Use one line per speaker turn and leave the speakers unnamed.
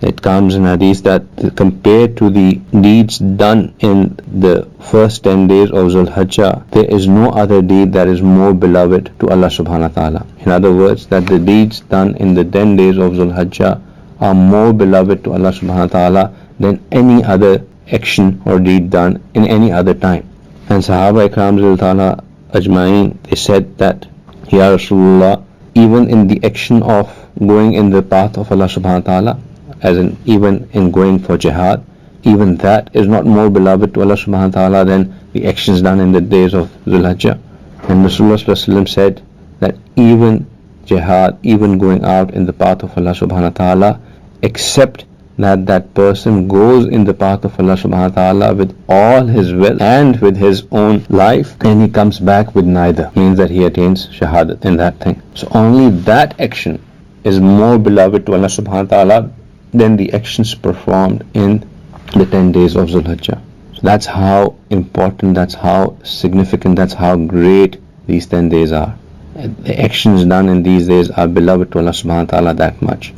It comes in Hadith that compared to the deeds done in the first 10 days of Zul Hijjah, there is no other deed that is more beloved to Allah subhanahu wa ta'ala. In other words, that the deeds done in the 10 days of Zul Hijjah are more beloved to Allah subhanahu wa ta'ala than any other action or deed done in any other time. And Sahaba Ikram ta'ala ajma'in, they said that, Ya Rasulullah, even in the action of going in the path of Allah subhanahu wa ta'ala, as in even in going for jihad, even that is not more beloved to Allah subhanahu wa ta'ala than the actions done in the days of Dhul Hijjah. And Rasulullah said that even jihad, even going out in the path of Allah subhanahu wa ta'ala, except that person goes in the path of Allah subhanahu wa ta'ala with all his will and with his own life, and he comes back with neither, means that he attains shahadat in that thing. So only that action is more beloved to Allah subhanahu wa ta'ala than the actions performed in the 10 days of Zul Hijjah. So that's how important, that's how significant, that's how great these 10 days are. The actions done in these days are beloved to Allah subhanahu wa ta'ala that much.